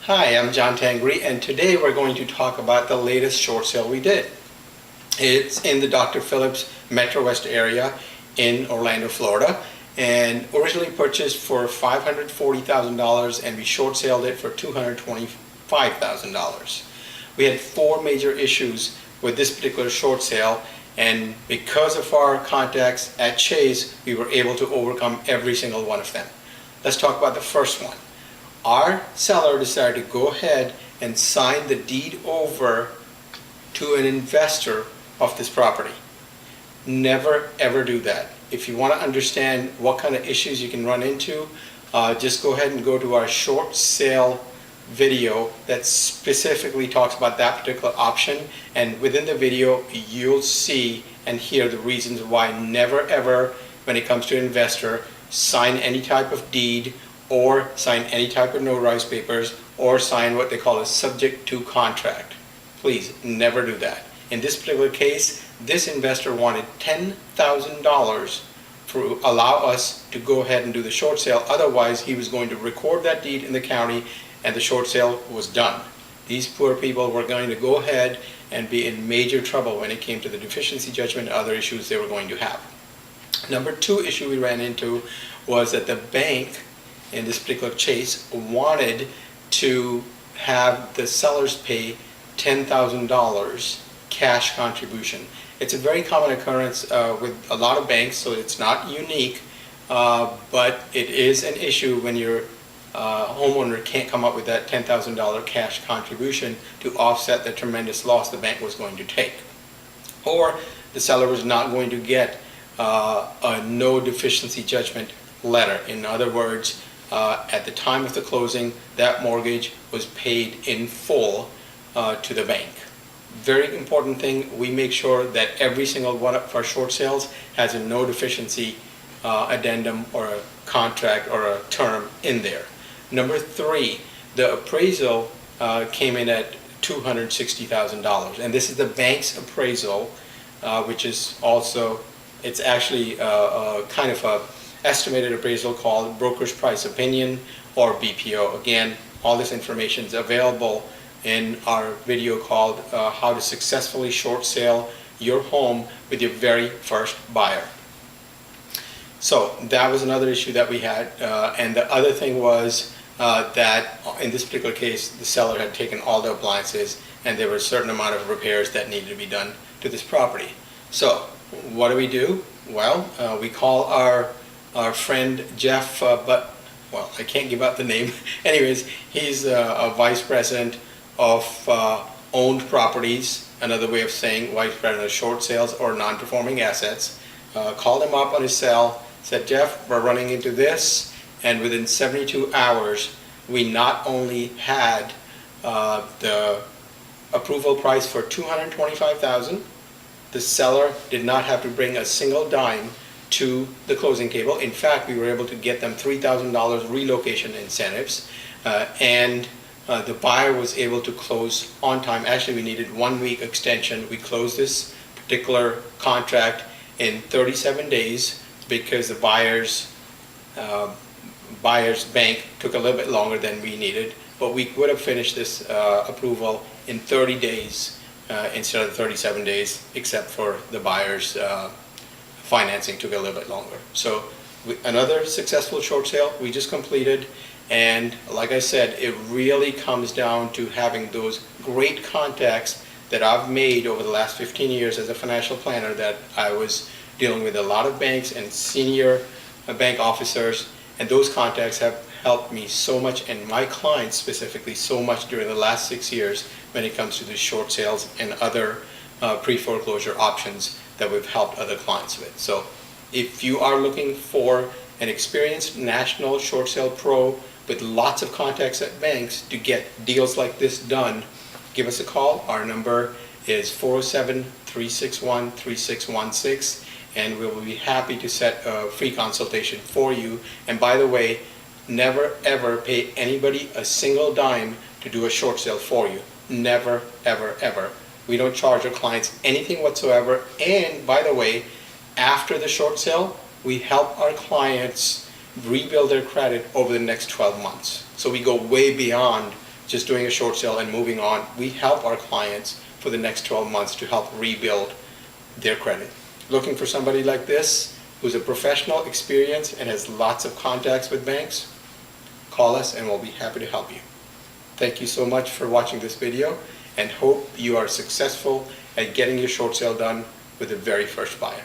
Hi, I'm John Tangri, and today we're going to talk about the latest short sale we did. It's in the Dr. Phillips Metro West area in Orlando, Florida, and originally purchased for $540,000, and we short saled it for $225,000. We had four major issues with this particular short sale, and because of our contacts at Chase, we were able to overcome every single one of them. Let's talk about the first one. Our seller decided to go ahead and sign the deed over to an investor of this property. Never ever do that. If you want to understand what kind of issues you can run into, just go ahead and go to our short sale video that specifically talks about that particular option, and within the video you'll see and hear the reasons why never ever, when it comes to an investor, sign any type of deed or sign any type of notarized papers or sign what they call a subject to contract. Please never do that. In this particular case, this investor wanted $10,000 to allow us to go ahead and do the short sale. Otherwise, he was going to record that deed in the county and the short sale was done. These poor people were going to go ahead and be in major trouble when it came to the deficiency judgment and other issues they were going to have. Number two issue we ran into was that the bank in this particular Chase wanted to have the sellers pay $10,000 cash contribution. It's a very common occurrence with a lot of banks, so it's not unique, but it is an issue when your homeowner can't come up with that $10,000 cash contribution to offset the tremendous loss the bank was going to take. Or the seller was not going to get a no deficiency judgment letter. In other words, at the time of the closing, that mortgage was paid in full to the bank. Very important thing, we make sure that every single one of our short sales has a no deficiency addendum or a contract or a term in there. Number three, the appraisal came in at $260,000, and this is the bank's appraisal, which is also, it's actually kind of a estimated appraisal called broker's price opinion or BPO. Again, all this information is available in our video called how to successfully short sale your home with your very first buyer. So that was another issue that we had, and the other thing was that in this particular case the seller had taken all the appliances and there were a certain amount of repairs that needed to be done to this property. So what do? Well, we call our friend Jeff, but well, I can't give out the name. Anyways, he's a vice president of owned properties, another way of saying vice president of short sales or non-performing assets. Called him up on his cell, said, Jeff, we're running into this, and within 72 hours we not only had the approval price for $225,000, the seller did not have to bring a single dime to the closing table. In fact, we were able to get them $3,000 relocation incentives, and the buyer was able to close on time. Actually, we needed 1 week extension. We closed this particular contract in 37 days because the buyer's bank took a little bit longer than we needed, but we would have finished this approval in 30 days instead of 37 days, except for the buyer's financing took a little bit longer. So another successful short sale we just completed, and like I said, it really comes down to having those great contacts that I've made over the last 15 years as a financial planner, that I was dealing with a lot of banks and senior bank officers, and those contacts have helped me so much, and my clients specifically so much during the last 6 years when it comes to the short sales and other pre-foreclosure options that we've helped other clients with. So if you are looking for an experienced national short sale pro with lots of contacts at banks to get deals like this done, give us a call. Our number is 407-361-3616, and we will be happy to set a free consultation for you. And by the way, never ever pay anybody a single dime to do a short sale for you. Never ever ever. We don't charge our clients anything whatsoever, and by the way, after the short sale, we help our clients rebuild their credit over the next 12 months. So we go way beyond just doing a short sale and moving on. We help our clients for the next 12 months to help rebuild their credit. Looking for somebody like this who's a professional, experienced, and has lots of contacts with banks? Call us and we'll be happy to help you. Thank you so much for watching this video, and hope you are successful at getting your short sale done with the very first buyer.